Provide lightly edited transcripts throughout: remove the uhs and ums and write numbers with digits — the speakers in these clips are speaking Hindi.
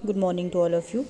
Good morning to all of you.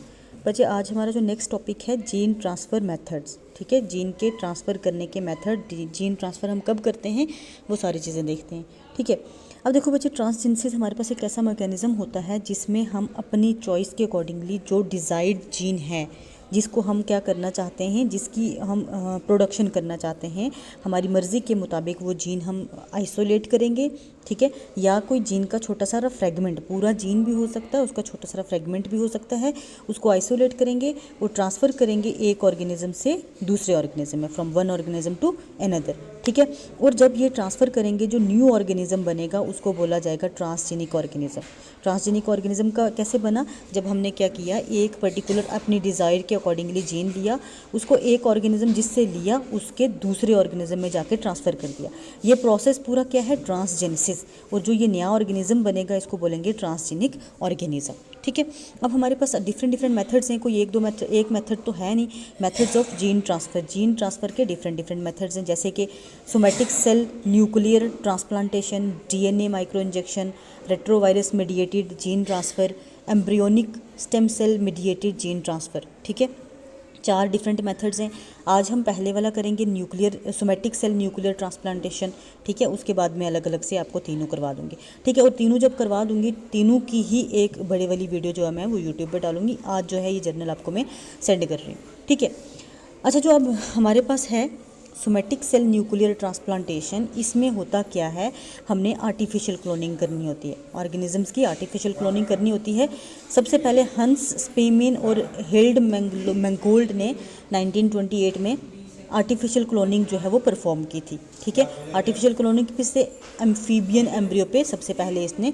बच्चे आज हमारा जो नेक्स्ट टॉपिक है जीन ट्रांसफ़र मेथड्स। ठीक है, जीन के ट्रांसफ़र करने के मेथड, जीन ट्रांसफ़र हम कब करते हैं वो सारी चीज़ें देखते हैं। ठीक है, अब देखो बच्चे, ट्रांसजेनिसिस हमारे पास एक ऐसा मैकेनिज़्म होता है जिसमें हम अपनी चॉइस के अकॉर्डिंगली जो डिज़ायर्ड जीन है, जिसको हम क्या करना चाहते हैं, जिसकी हम प्रोडक्शन करना चाहते हैं, हमारी मर्ज़ी के मुताबिक वो जीन हम आइसोलेट करेंगे। ठीक है, या कोई जीन का छोटा सा फ्रेगमेंट, पूरा जीन भी हो सकता है, उसका छोटा सा फ्रेगमेंट भी हो सकता है, उसको आइसोलेट करेंगे, वो ट्रांसफ़र करेंगे एक ऑर्गेनिज्म से दूसरे ऑर्गेनिज्म में, from one organism to another. ठीक है, और जब ये ट्रांसफ़र करेंगे जो न्यू ऑर्गेनिज्म बनेगा उसको बोला जाएगा ट्रांसजेनिक ऑर्गेनिज्म। ट्रांसजेनिक ऑर्गेनिज्म का कैसे बना? जब हमने क्या किया, एक पर्टिकुलर अपनी डिज़ायर के अकॉर्डिंगली जीन लिया, उसको एक ऑर्गेनिज्म जिससे लिया उसके दूसरे ऑर्गेनिज्म में जाके ट्रांसफ़र कर दिया। ये प्रोसेस पूरा क्या है? ट्रांसजेनिसिस। और जो ये नया ऑर्गेनिज्म बनेगा इसको बोलेंगे ट्रांसजेनिक ऑर्गेनिज्म। ठीक है, अब हमारे पास डिफरेंट मेथड्स हैं, कोई एक मेथड तो है नहीं। मेथड्स ऑफ जीन ट्रांसफ़र के डिफरेंट मेथड्स हैं, जैसे कि somatic cell nuclear transplantation, DNA micro injection, retrovirus mediated gene transfer, embryonic stem cell mediated gene transfer. ठीक है, 4 डिफरेंट मेथड्स हैं। आज हम पहले वाला करेंगे सोमैटिक सेल न्यूक्लियर ट्रांसप्लांटेशन। ठीक है, उसके बाद मैं अलग अलग से आपको तीनों करवा दूंगी। ठीक है, और तीनों जब करवा दूंगी, तीनों की ही एक बड़े वाली वीडियो जो है मैं वो यूट्यूब पर डालूंगी। आज जो है ये जर्नल आपको मैं सेंड कर रही हूँ। ठीक है, अच्छा, जो अब हमारे पास है सोमैटिक सेल न्यूक्लियर ट्रांसप्लांटेशन, इसमें होता क्या है, हमने आर्टिफिशियल क्लोनिंग करनी होती है, ऑर्गेनिजम्स की आर्टिफिशियल क्लोनिंग करनी होती है। सबसे पहले हंस स्पेमिन और हिल्ड मैंगोल्ड ने 1928 में आर्टिफिशियल क्लोनिंग जो है वो परफॉर्म की थी। ठीक है, आर्टिफिशियल क्लोनिंग से एम्फीबियन एम्ब्रियो पे सबसे पहले इसने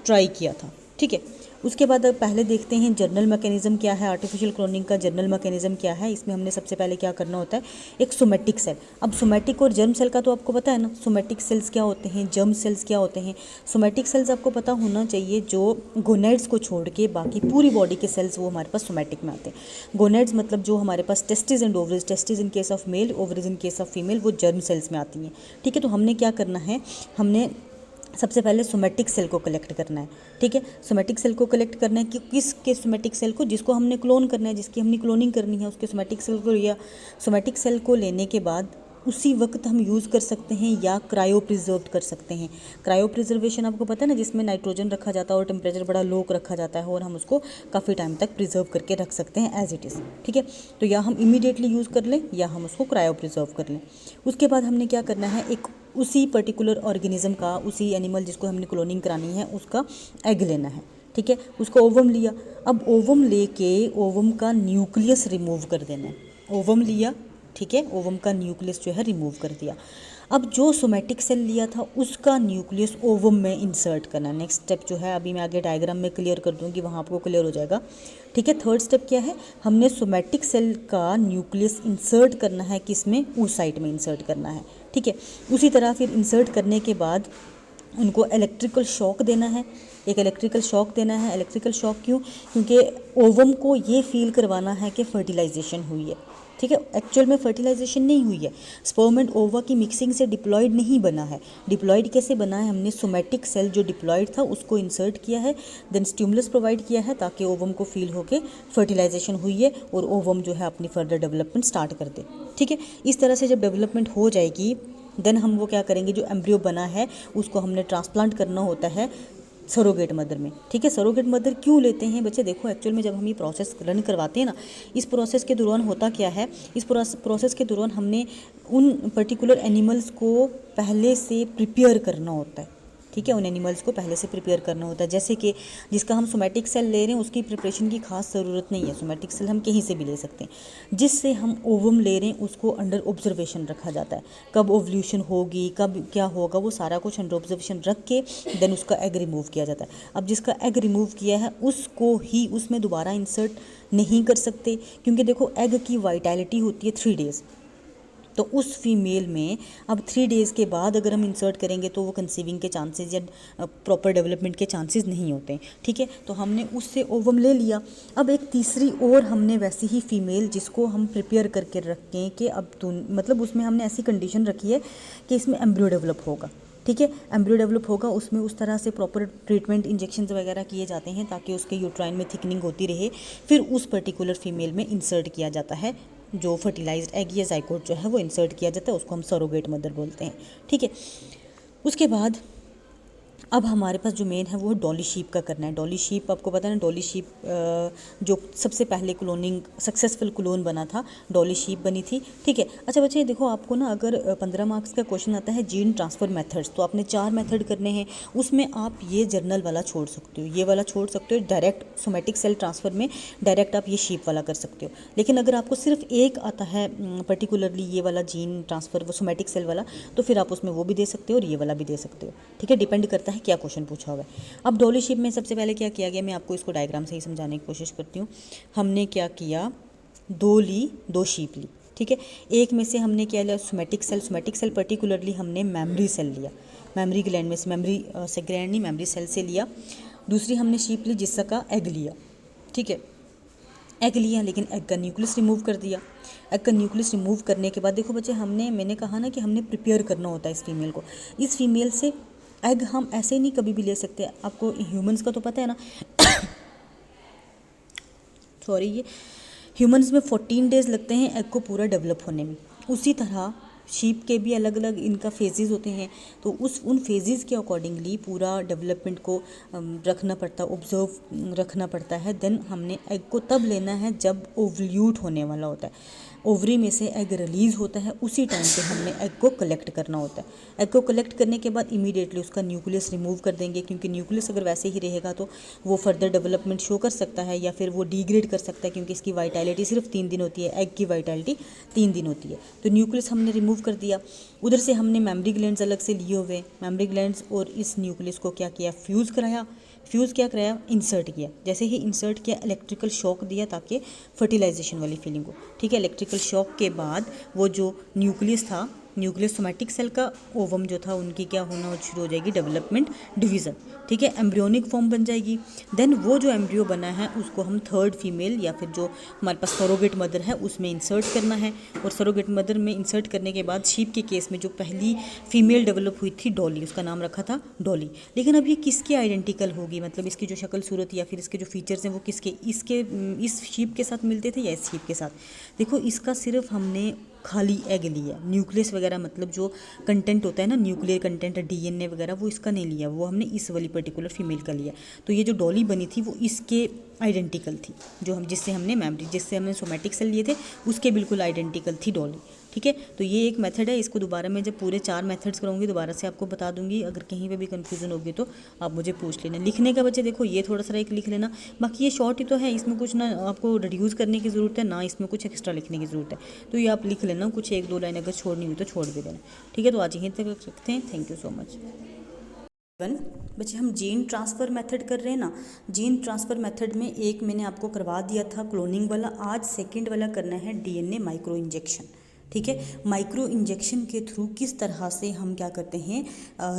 ट्राई किया था। ठीक है, उसके बाद अब पहले देखते हैं जर्नल मैकेनिज़्म क्या है, आर्टिफिशियल क्लोनिंग का जर्नल मैकेनिज़्म क्या है। इसमें हमने सबसे पहले क्या करना होता है, एक सोमैटिक सेल। अब सोमैटिक और जर्म सेल का तो आपको पता है ना, सोमैटिक सेल्स क्या होते हैं, जर्म सेल्स क्या होते हैं। सोमैटिक सेल्स आपको पता होना चाहिए, जो गोनेड्स को छोड़ के बाकी पूरी बॉडी के सेल्स वो हमारे पास सोमैटिक में आते हैं। गोनेड्स मतलब जो हमारे पास testis and ovaries, testis in case of male, ovaries in case of female, वो जर्म सेल्स में आती हैं। ठीक है, तो हमने क्या करना है, हमने सबसे पहले सोमैटिक सेल को कलेक्ट करना है। ठीक है, सोमैटिक सेल को कलेक्ट करना है कि किसके सोमैटिक सेल को, जिसको हमने क्लोन करना है, जिसकी हमने क्लोनिंग करनी है, उसके सोमैटिक सेल को लिया। सोमैटिक सेल को लेने के बाद उसी वक्त हम यूज़ कर सकते हैं या क्रायो प्रिजर्व कर सकते हैं। क्रायो प्रिजर्वेशन आपको पता है ना, जिसमें नाइट्रोजन रखा जाता है और टेम्परेचर बड़ा लो रखा जाता है और हम उसको काफ़ी टाइम तक प्रिजर्व करके रख सकते हैं एज इट इज़। ठीक है, तो या हम इमीडिएटली यूज़ कर लें या हम उसको क्रायो प्रिजर्व कर लें। उसके बाद हमने क्या करना है, एक उसी पर्टिकुलर ऑर्गेनिज्म का, उसी एनिमल जिसको हमने क्लोनिंग करानी है उसका एग लेना है। ठीक है, उसको ओवम लिया। अब ओवम लेके ओवम का न्यूक्लियस रिमूव कर देना है। ओवम लिया, ठीक है, ओवम का न्यूक्लियस जो है रिमूव कर दिया। अब जो सोमैटिक सेल लिया था उसका न्यूक्लियस ओवम में इंसर्ट करना। नेक्स्ट स्टेप जो है, अभी मैं आगे डायग्राम में क्लियर कर दूंगी, वहाँ आपको क्लियर हो जाएगा। ठीक है, थर्ड स्टेप क्या है, हमने सोमैटिक सेल का न्यूक्लियस इंसर्ट करना है, किसमें, oocyte में इंसर्ट करना है। ठीक है, उसी तरह फिर इंसर्ट करने के बाद उनको इलेक्ट्रिकल शॉक देना है। एक इलेक्ट्रिकल शॉक देना है। इलेक्ट्रिकल शॉक क्यों? क्योंकि ओवम को ये फील करवाना है कि फर्टिलाइजेशन हुई है। ठीक है, एक्चुअल में फर्टिलाइजेशन नहीं हुई है, स्पर्म एंड ओवा की मिक्सिंग से डिप्लॉयड नहीं बना है। डिप्लॉयड कैसे बना है, हमने सोमैटिक सेल जो डिप्लॉयड था उसको इंसर्ट किया है, देन स्टिमुलस प्रोवाइड किया है ताकि ओवम को फील हो के फर्टिलाइजेशन हुई है और ओवम जो है अपनी फर्दर डेवलपमेंट स्टार्ट कर दे। ठीक है, इस तरह से जब डेवलपमेंट हो जाएगी देन हम वो क्या करेंगे, जो एम्ब्रियो बना है उसको हमने ट्रांसप्लांट करना होता है सरोगेट मदर में। ठीक है, सरोगेट मदर क्यों लेते हैं बच्चे, देखो एक्चुअल में जब हम ये प्रोसेस रन करवाते हैं ना, इस प्रोसेस के दौरान होता क्या है, इस प्रोसेस के दौरान हमने उन पर्टिकुलर एनिमल्स को पहले से प्रिपेयर करना होता है। ठीक है, उन एनिमल्स को पहले से प्रिपेयर करना होता है, जैसे कि जिसका हम सोमैटिक सेल ले रहे हैं उसकी प्रिपरेशन की खास ज़रूरत नहीं है। सोमैटिक सेल हम कहीं से भी ले सकते हैं। जिससे हम ओवम ले रहे हैं उसको अंडर ऑब्जर्वेशन रखा जाता है, कब ओवल्यूशन होगी, कब क्या होगा, वो सारा कुछ अंडर ऑब्जर्वेशन रख के देन उसका एग रिमूव किया जाता है। अब जिसका एग रिमूव किया है उसको ही उसमें दोबारा इंसर्ट नहीं कर सकते, क्योंकि देखो एग की वाइटैलिटी होती है 3 डेज़। तो उस फीमेल में अब 3 डेज़ के बाद अगर हम इंसर्ट करेंगे तो वो कंसीविंग के चांसेस या प्रॉपर डेवलपमेंट के चांसेस नहीं होते हैं। ठीक है, तो हमने उससे ओवम ले लिया। अब एक तीसरी और हमने वैसी ही फीमेल जिसको हम प्रिपेयर करके रखें कि अब मतलब उसमें हमने ऐसी कंडीशन रखी है कि इसमें एम्ब्रियो डेवलप होगा। ठीक है। एम्ब्रियो डेवलप होगा, उसमें उस तरह से प्रॉपर ट्रीटमेंट इंजेक्शन वगैरह किए जाते हैं ताकि उसके यूट्राइन में थिकनिंग होती रहे, फिर उस पर्टिकुलर फीमेल में इंसर्ट किया जाता है जो फर्टिलाइज्ड एग या जाइगोट जो है वो इंसर्ट किया जाता है, उसको हम सरोगेट मदर बोलते हैं। ठीक है। उसके बाद अब हमारे पास जो मेन है वो डॉली शीप का करना है। डॉली शीप आपको पता है ना, डॉली शीप जो सबसे पहले क्लोनिंग सक्सेसफुल क्लोन बना था, डॉली शीप बनी थी। ठीक है। अच्छा बच्चे देखो, आपको ना अगर 15 मार्क्स का क्वेश्चन आता है जीन ट्रांसफ़र मेथड्स, तो आपने 4 मेथड करने हैं, उसमें आप ये जर्नल वाला छोड़ सकते हो, ये वाला छोड़ सकते हो, डायरेक्ट सोमेटिक सेल ट्रांसफ़र में डायरेक्ट आप ये शीप वाला कर सकते हो। लेकिन अगर आपको सिर्फ एक आता है पर्टिकुलरली ये वाला जीन ट्रांसफ़र वो सोमेटिक सेल वाला, तो फिर आप उसमें वो भी दे सकते हो और ये वाला भी दे सकते हो। ठीक है, डिपेंड करता है क्या क्वेश्चन पूछा हुआ है। अब डॉली शिप में सबसे पहले क्या किया गया, मैं आपको इसको डायग्राम से ही समझाने की कोशिश करती हूँ। हमने क्या किया, 2 शीप ली। ठीक है। एक में से हमने क्या लिया, सोमेटिक सेल पर्टिकुलरली हमने मेमरी सेल लिया, मेमरी ग्लैंड में से, मेमरी से ग्लैंड नहीं, मेमरी सेल से लिया। दूसरी हमने शीप ली जिसका एग लिया। ठीक है, एग लिया लेकिन एग का न्यूक्लियस रिमूव कर दिया। एग का न्यूक्लियस रिमूव करने के बाद देखो बच्चे, मैंने कहा ना कि हमने प्रिपेयर करना होता है इस फीमेल को। इस फीमेल से एग हम ऐसे नहीं कभी भी ले सकते। आपको ह्यूमंस का तो पता है ना सॉरी, ये ह्यूमंस में 14 डेज़ लगते हैं एग को पूरा डेवलप होने में। उसी तरह शीप के भी अलग अलग इनका फेजेस होते हैं, तो उन फेजेस के अकॉर्डिंगली पूरा डेवलपमेंट को रखना पड़ता, ऑब्जर्व रखना पड़ता है। देन हमने एग को तब लेना है जब ओवल्यूट होने वाला होता है, ओवरी में से एग रिलीज़ होता है, उसी टाइम पे हमने एग को कलेक्ट करना होता है। एग को कलेक्ट करने के बाद इमीडिएटली उसका न्यूक्लियस रिमूव कर देंगे, क्योंकि न्यूक्लियस अगर वैसे ही रहेगा तो वो फर्दर डेवलपमेंट शो कर सकता है या फिर वो डिग्रेड कर सकता है, क्योंकि इसकी वाइटैलिटी सिर्फ 3 दिन होती है, एग की वाइटैलिटी 3 दिन होती है। तो न्यूक्लियस हमने रिमूव कर दिया। उधर से हमने मेमरी ग्लैंड्स अलग से लिए हुए, मेमरी ग्लैंड्स और इस न्यूक्लियस को क्या किया, फ्यूज़ कराया। फ्यूज़ क्या कराया, इंसर्ट किया। जैसे ही इंसर्ट किया, इलेक्ट्रिकल शॉक दिया ताकि फर्टिलाइजेशन वाली फीलिंग हो। ठीक है, इलेक्ट्रिकल शॉक के बाद वो जो न्यूक्लियस था, न्यूक्लियस सोमेटिक सेल का ओवम जो था, उनकी क्या होना शुरू हो जाएगी, डेवलपमेंट, डिवीज़न। ठीक है, एम्ब्रियोनिक फॉर्म बन जाएगी। देन वो जो एम्ब्रियो बना है उसको हम थर्ड फीमेल या फिर जो हमारे पास सरोगेट मदर है उसमें इंसर्ट करना है। और सरोगेट मदर में इंसर्ट करने के बाद शीप के केस में जो पहली फीमेल डेवलप हुई थी डॉली, उसका नाम रखा था डॉली। लेकिन अब ये किसके आइडेंटिकल होगी, मतलब इसकी जो शक्ल सूरत या फिर इसके जो फीचर्स हैं वो किसके, इस शीप के साथ मिलते थे या इस शीप के साथ। देखो, इसका सिर्फ हमने खाली एग लिया, न्यूक्लियस वगैरह मतलब जो कंटेंट होता है ना, न्यूक्लियर कंटेंट, डीएनए वगैरह, वो इसका नहीं लिया, वो हमने इस वाली पर्टिकुलर फीमेल का लिया। तो ये जो डॉली बनी थी वो इसके आइडेंटिकल थी, जो हम जिससे हमने सोमेटिक सेल लिए थे उसके बिल्कुल आइडेंटिकल थी डॉली। ठीक है, तो ये एक मेथड है। इसको दोबारा मैं जब पूरे 4 मेथड्स कराऊंगी दोबारा से आपको बता दूंगी। अगर कहीं पे भी कंफ्यूजन होगी तो आप मुझे पूछ लेना। लिखने का बच्चे देखो, ये थोड़ा सा एक लिख लेना, बाकी ये शॉर्ट ही तो है, इसमें कुछ ना आपको रिड्यूस करने की ज़रूरत है ना इसमें कुछ एक्स्ट्रा लिखने की ज़रूरत है। तो ये आप लिख लेना, कुछ 1-2 लाइन अगर छोड़नी हुई तो छोड़ भी देना। ठीक है, तो आज यहीं तक रखते हैं। Thank you so much. बच्चे हम जीन ट्रांसफ़र मेथड कर रहे हैं ना, जीन ट्रांसफ़र मेथड में एक मैंने आपको करवा दिया था क्लोनिंग वाला, आज सेकंड वाला करना है डीएनए माइक्रो इंजेक्शन। ठीक है, माइक्रो इंजेक्शन के थ्रू किस तरह से हम क्या करते हैं,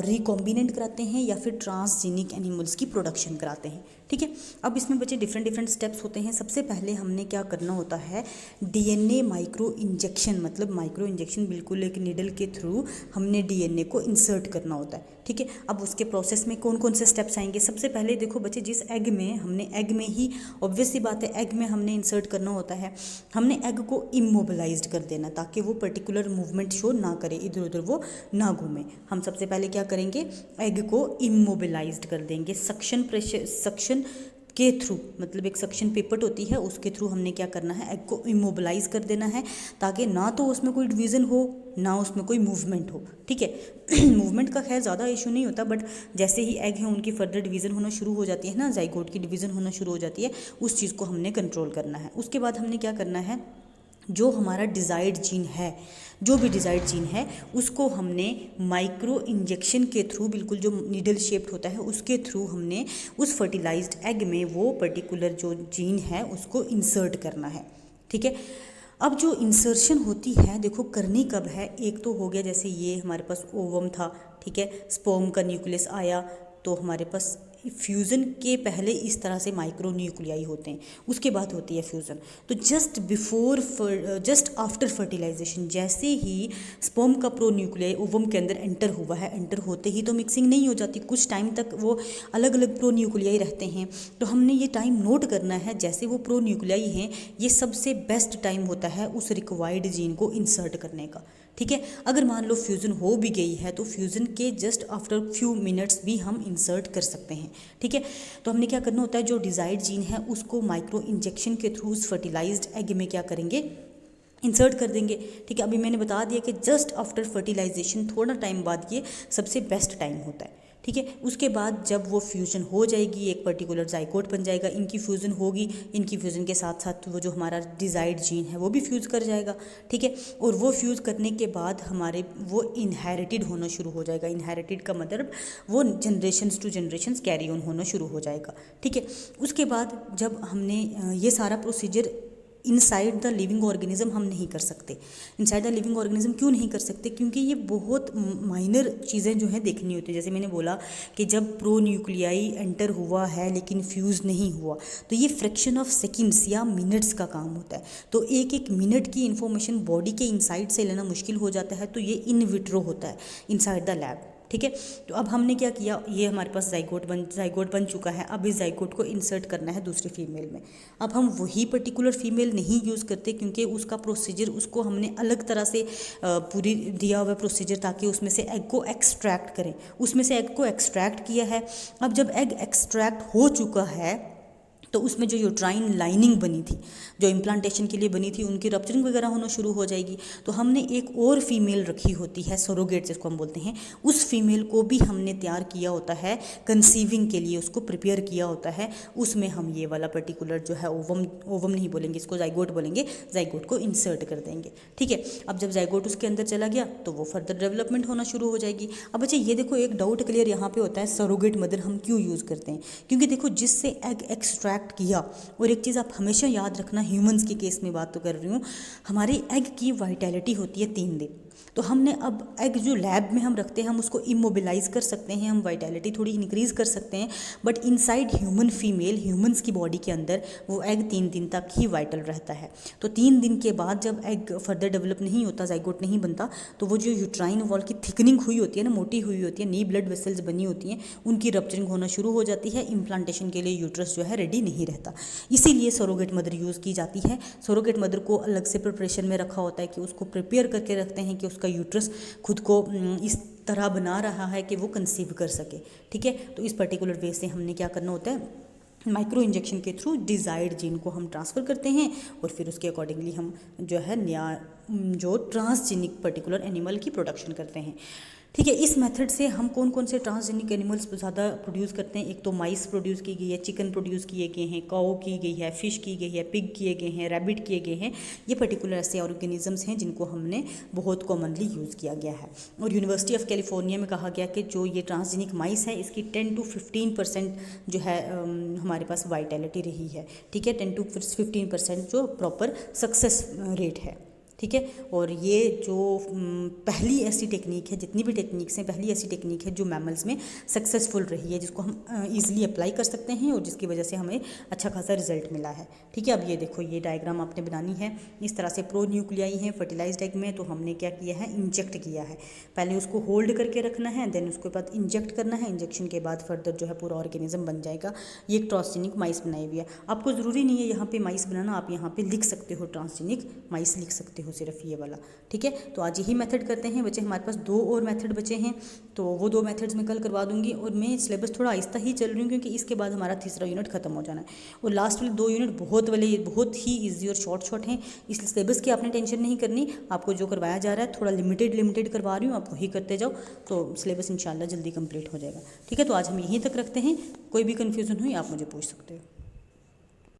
रिकॉम्बिनेंट कराते हैं या फिर ट्रांसजेनिक एनिमल्स की प्रोडक्शन कराते हैं। ठीक है, अब इसमें बच्चे डिफरेंट स्टेप्स होते हैं। सबसे पहले हमने क्या करना होता है, डीएनए माइक्रो इंजेक्शन, मतलब माइक्रो इंजेक्शन बिल्कुल एक निडल के थ्रू हमने डीएनए को इंसर्ट करना होता है। ठीक है, अब उसके प्रोसेस में कौन कौन से स्टेप्स आएंगे। सबसे पहले देखो बच्चे, जिस एग में हमने, एग में ही ऑब्वियस सी बात है, एग में हमने इंसर्ट करना होता है, हमने एग को इमोबिलाइज्ड कर देना ताकि वो पर्टिकुलर मूवमेंट शो ना करे, इधर उधर वो ना घूमे। हम सबसे पहले क्या करेंगे, एग को इमोबिलाइज्ड कर देंगे सक्शन के थ्रू, मतलब एक सक्शन पेपर होती है उसके थ्रू हमने क्या करना है, एग को इमोबिलाइज कर देना है ताकि ना तो उसमें कोई डिवीज़न हो ना उसमें कोई मूवमेंट हो। ठीक है, मूवमेंट का खैर ज़्यादा इशू नहीं होता, बट जैसे ही एग है उनकी फर्दर डिवीज़न होना शुरू हो जाती है ना, जाइगोट की डिवीज़न होना शुरू हो जाती है, उस चीज़ को हमने कंट्रोल करना है। उसके बाद हमने क्या करना है, जो हमारा डिज़ायर्ड जीन है, जो भी डिज़ायर्ड जीन है उसको हमने माइक्रो इंजेक्शन के थ्रू, बिल्कुल जो नीडल शेप्ड होता है उसके थ्रू हमने उस फर्टिलाइज्ड एग में वो पर्टिकुलर जो जीन है उसको इंसर्ट करना है। ठीक है, अब जो इंसर्शन होती है देखो करनी कब है, एक तो हो गया जैसे ये हमारे पास ओवम था, ठीक है, स्पर्म का न्यूक्लियस आया तो हमारे पास फ्यूज़न के पहले इस तरह से माइक्रो न्यूक्लियाई होते हैं, उसके बाद होती है फ्यूज़न। तो जस्ट आफ्टर फर्टिलाइजेशन, जैसे ही स्पर्म का प्रो न्यूक्लियाई ओवम के अंदर एंटर हुआ है, एंटर होते ही तो मिक्सिंग नहीं हो जाती, कुछ टाइम तक वो अलग अलग प्रो न्यूक्लियाई रहते हैं। तो हमने ये टाइम नोट करना है, जैसे वो प्रो न्यूक्लियाई हैं, ये सबसे बेस्ट टाइम होता है उस रिक्वायर्ड जीन को इंसर्ट करने का। ठीक है, अगर मान लो फ्यूज़न हो भी गई है तो फ्यूज़न के जस्ट आफ्टर फ्यू मिनट्स भी हम इंसर्ट कर सकते हैं। ठीक है, तो हमने क्या करना होता है, जो डिज़ायर्ड जीन है उसको माइक्रो इंजेक्शन के थ्रू उस फर्टिलाइज्ड एग में क्या करेंगे, इंसर्ट कर देंगे। ठीक है, अभी मैंने बता दिया कि जस्ट आफ्टर फर्टिलाइजेशन थोड़ा टाइम बाद ये सबसे बेस्ट टाइम होता है। ठीक है, उसके बाद जब वो फ्यूज़न हो जाएगी, एक पर्टिकुलर जाइगोट बन जाएगा, इनकी फ्यूज़न होगी, इनकी फ्यूज़न के साथ साथ वो जो हमारा डिज़ायर्ड जीन है वो भी फ्यूज़ कर जाएगा। ठीक है, और वो फ्यूज़ करने के बाद हमारे वो इनहेरिटेड होना शुरू हो जाएगा। इनहेरिटेड का मतलब वो generations to generations carry on होना शुरू हो जाएगा। ठीक है, उसके बाद जब हमने ये सारा procedure inside the living organism हम नहीं कर सकते। इनसाइड द लिविंग ऑर्गेनिज्म क्यों नहीं कर सकते, क्योंकि ये बहुत माइनर चीज़ें जो हैं देखनी होती है। जैसे मैंने बोला कि जब प्रो न्यूक्लियाई एंटर हुआ है लेकिन फ्यूज़ नहीं हुआ, तो ये फ्रैक्शन ऑफ सेकंड्स या मिनट्स का काम होता है। तो एक एक मिनट की इन्फॉर्मेशन बॉडी के इनसाइड से लेना मुश्किल हो जाता है, तो ये इन विट्रो होता है इनसाइड द लैब। ठीक है, तो अब हमने क्या किया, ये हमारे पास जाइगोट बन चुका है। अब इस जाइगोट को इंसर्ट करना है दूसरी फीमेल में। अब हम वही पर्टिकुलर फीमेल नहीं यूज़ करते, क्योंकि उसका प्रोसीजर, उसको हमने अलग तरह से पूरी दिया हुआ प्रोसीजर, ताकि उसमें से एग को एक्सट्रैक्ट करें। उसमें से एग को एक्सट्रैक्ट किया है। अब जब एग एक्सट्रैक्ट हो चुका है तो उसमें जो यूट्राइन लाइनिंग बनी थी, जो इम्प्लांटेशन के लिए बनी थी, उनकी रप्चरिंग वगैरह होना शुरू हो जाएगी। तो हमने एक और फीमेल रखी होती है, सरोगेट जिसको हम बोलते हैं, उस फीमेल को भी हमने तैयार किया होता है कंसीविंग के लिए, उसको प्रिपेयर किया होता है। उसमें हम ये वाला पर्टिकुलर जो है ओवम नहीं बोलेंगे, इसको जाइगोट बोलेंगे, जाइगोट को इंसर्ट कर देंगे। ठीक है, अब जब जाइगोट उसके अंदर चला गया तो वो फर्दर डेवलपमेंट होना शुरू हो जाएगी। अब अच्छा ये देखो, एक डाउट क्लियर यहाँ पे होता है, सरोगेट मदर हम क्यों यूज़ करते हैं, क्योंकि देखो जिससे एग एक्सट्रैक्ट किया, और एक चीज़ आप हमेशा याद रखना, ह्यूमंस के केस में बात तो कर रही हूँ, हमारी एग की वाइटैलिटी होती है 3 दिन। तो हमने अब एग जो लैब में हम रखते हैं, हम उसको इमोबिलाइज कर सकते हैं, हम वाइटैलिटी थोड़ी इंक्रीज़ कर सकते हैं, but inside human female, humans की बॉडी के अंदर वो एग 3 दिन तक ही वाइटल रहता है। तो 3 दिन के बाद जब एग फर्दर डेवलप नहीं होता, जाइगोट नहीं बनता, तो वो जो यूट्राइन वॉल की थिकनिंग हुई होती है ना, मोटी हुई होती है, नई ब्लड वेसल्स बनी होती हैं, उनकी रप्चरिंग होना शुरू हो जाती है। इम्प्लांटेशन के लिए यूट्रस जो है रेडी नहीं रहता, इसीलिए सरोगेट मदर यूज़ की जाती है। सरोगेट मदर को अलग से प्रिपरेशन में रखा होता है कि उसको प्रिपेयर करके रखते हैं कि उसका यूट्रस खुद को इस तरह बना रहा है कि वो कंसीव कर सके। ठीक है, तो इस पर्टिकुलर वे से हमने क्या करना होता है, माइक्रो इंजेक्शन के थ्रू डिज़ायर्ड जीन को हम ट्रांसफ़र करते हैं, और फिर उसके अकॉर्डिंगली हम जो है नया जो ट्रांसजेनिक पर्टिकुलर एनिमल की प्रोडक्शन करते हैं। ठीक है, इस मेथड से हम कौन कौन से ट्रांसजेनिक एनिमल्स ज़्यादा प्रोड्यूस करते हैं, एक तो माइस प्रोड्यूस की गई है, चिकन प्रोड्यूस किए गए हैं, काऊ की गई है, फिश की गई है, पिग किए गए हैं, रैबिट किए गए हैं। ये पर्टिकुलर ऐसे ऑर्गेनिजम्स हैं जिनको हमने बहुत कॉमनली यूज़ किया गया है। और यूनिवर्सिटी ऑफ कैलिफोर्निया में कहा गया कि जो ये ट्रांसजेनिक माइस है, इसकी 10 to 15% जो है हमारे पास वाइटैलिटी रही है। ठीक है, 10 to 15% जो प्रॉपर सक्सेस रेट है। ठीक है, और ये जो पहली ऐसी टेक्निक है, जितनी भी टेक्निक्स हैं, पहली ऐसी टेक्निक है जो मैमल्स में सक्सेसफुल रही है, जिसको हम ईजिली अप्लाई कर सकते हैं और जिसकी वजह से हमें अच्छा खासा रिजल्ट मिला है। ठीक है, अब ये देखो, ये डायग्राम आपने बनानी है इस तरह से। प्रो न्यूक्लियाई हैं फर्टिलाइज्ड एग में, तो हमने क्या किया है, इंजेक्ट किया है। पहले उसको होल्ड करके रखना है, देन उसके बाद इंजेक्ट करना है। इंजेक्शन के बाद फर्दर जो है पूरा ऑर्गेनिज्म बन जाएगा। ये एक ट्रांसजेनिक माइस बनाई हुई है। आपको ज़रूरी नहीं है यहाँ पे माइस बनाना, आप यहाँ पे लिख सकते हो ट्रांसजेनिक माइस लिख सकते हो, सिर्फ ये वाला। ठीक है, तो आज यही मेथड करते हैं बच्चे। हमारे पास 2 और मेथड बचे हैं, तो वो 2 मेथड्स मैं कल करवा दूंगी। और मैं सिलेबस थोड़ा आहिस्ता ही चल रही हूँ, क्योंकि इसके बाद हमारा तीसरा यूनिट खत्म हो जाना है, और लास्ट वाले 2 यूनिट बहुत ही ईजी और शॉर्ट हैं। इसलिए सिलेबस की आपने टेंशन नहीं करनी। आपको जो करवाया जा रहा है थोड़ा लिमिटेड करवा रही हूँ, आप वही करते जाओ, तो सिलेबस इंशाल्लाह जल्दी कंप्लीट हो जाएगा। ठीक है, तो आज हम यहीं तक रखते हैं। कोई भी कन्फ्यूज़न हुई आप मुझे पूछ सकते हो।